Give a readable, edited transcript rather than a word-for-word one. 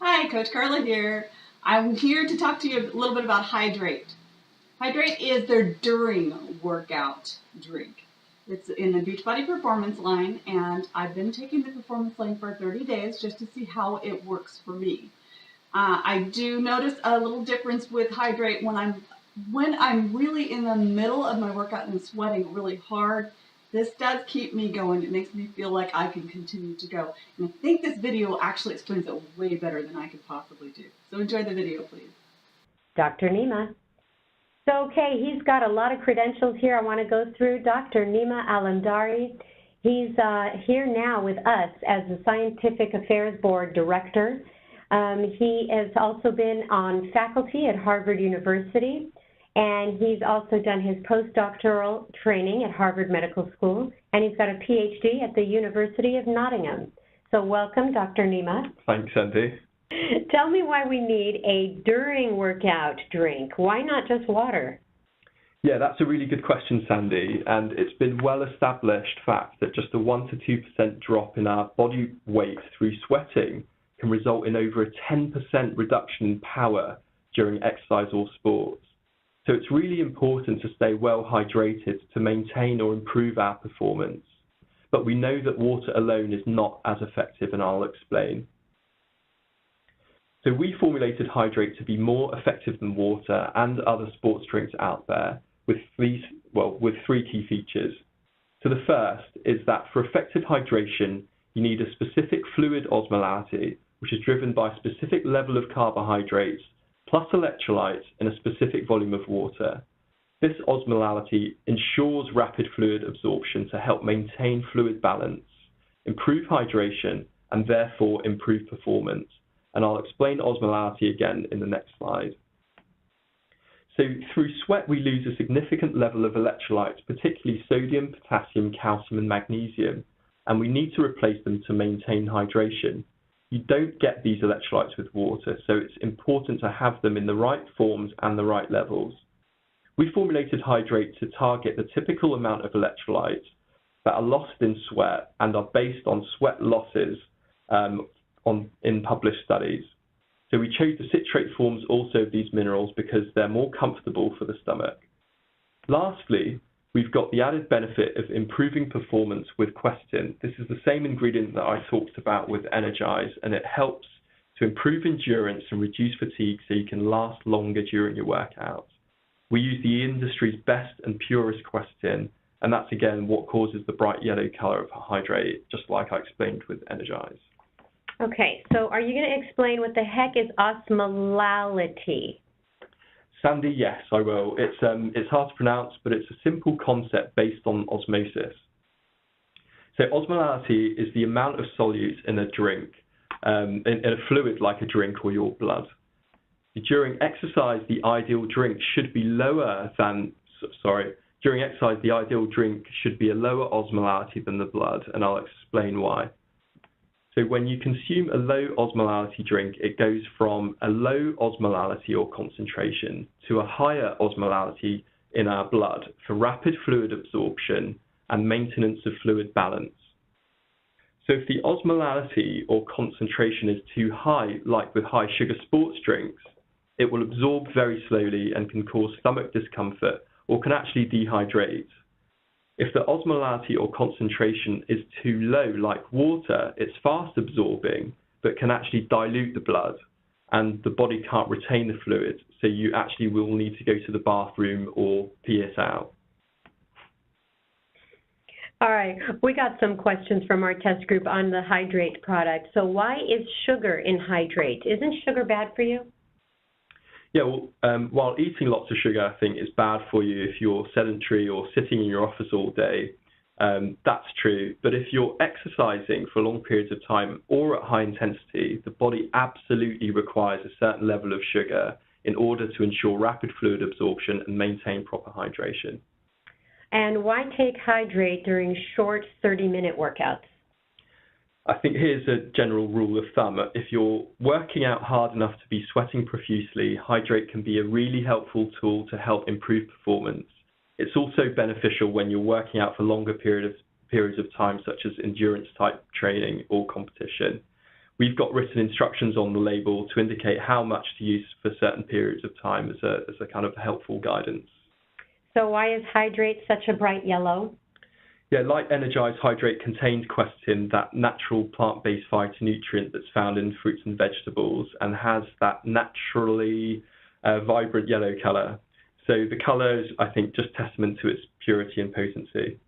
Hi, Coach Carla here. I'm here to talk to you a little bit about Hydrate. Hydrate is their during workout drink. It's in the Beachbody Performance line, and I've been taking the Performance line for 30 days just to see how it works for me. I do notice a little difference with Hydrate when I'm really in the middle of my workout and sweating really hard. This does keep me going. It makes me feel like I can continue to go. And I think this video actually explains it way better than I could possibly do. So enjoy the video, please. Dr. Nima. So, okay, he's got a lot of credentials here I want to go through. Dr. Nima Alandari, he's here now with us as the Scientific Affairs Board Director. He has also been on faculty at Harvard University, and he's also done his postdoctoral training at Harvard Medical School, and he's got a PhD at the University of Nottingham. So welcome, Dr. Nima. Thanks, Sandy. Tell me why we need a during workout drink. Why not just water? Yeah, that's a really good question, Sandy. And it's been well-established fact that just a 1 to 2% drop in our body weight through sweating can result in over a 10% reduction in power during exercise or sports. So it's really important to stay well hydrated to maintain or improve our performance. But we know that water alone is not as effective, and I'll explain. So we formulated Hydrate to be more effective than water and other sports drinks out there with three key features. So the first is that for effective hydration, you need a specific fluid osmolality, which is driven by a specific level of carbohydrates plus electrolytes in a specific volume of water. This osmolality ensures rapid fluid absorption to help maintain fluid balance, improve hydration, and therefore improve performance. And I'll explain osmolality again in the next slide. So through sweat, we lose a significant level of electrolytes, particularly sodium, potassium, calcium, and magnesium, and we need to replace them to maintain hydration. You don't get these electrolytes with water, so it's important to have them in the right forms and the right levels. We formulated Hydrate to target the typical amount of electrolytes that are lost in sweat and are based on sweat losses in published studies. So we chose the citrate forms also of these minerals because they're more comfortable for the stomach. Lastly, we've got the added benefit of improving performance with quercetin. This is the same ingredient that I talked about with Energize, and it helps to improve endurance and reduce fatigue so you can last longer during your workouts. We use the industry's best and purest quercetin, and that's again what causes the bright yellow color of Hydrate, just like I explained with Energize. Okay, so are you going to explain what the heck is osmolality? Sandy, yes, I will. It's hard to pronounce, but it's a simple concept based on osmosis. So osmolality is the amount of solutes in a drink, in a fluid like a drink or your blood. During exercise, the ideal drink should be a lower osmolality than the blood, and I'll explain why. So when you consume a low osmolality drink, it goes from a low osmolality or concentration to a higher osmolality in our blood for rapid fluid absorption and maintenance of fluid balance. So if the osmolality or concentration is too high, like with high sugar sports drinks, it will absorb very slowly and can cause stomach discomfort or can actually dehydrate. If the osmolality or concentration is too low, like water, it's fast absorbing, but can actually dilute the blood, and the body can't retain the fluid, so you actually will need to go to the bathroom or pee it out. All right, we got some questions from our test group on the Hydrate product. So why is sugar in Hydrate? Isn't sugar bad for you? Yeah, well, while eating lots of sugar, I think, is bad for you if you're sedentary or sitting in your office all day. That's true. But if you're exercising for long periods of time or at high intensity, the body absolutely requires a certain level of sugar in order to ensure rapid fluid absorption and maintain proper hydration. And why take Hydrate during short 30-minute workouts? I think here's a general rule of thumb. If you're working out hard enough to be sweating profusely, Hydrate can be a really helpful tool to help improve performance. It's also beneficial when you're working out for longer periods of time, such as endurance type training or competition. we've got written instructions on the label to indicate how much to use for certain periods of time as a kind of helpful guidance. So why is Hydrate such a bright yellow? Yeah, Light Energized Hydrate contains quercetin, that natural plant-based phytonutrient that's found in fruits and vegetables, and has that naturally vibrant yellow colour. So the colour is, I think, just testament to its purity and potency.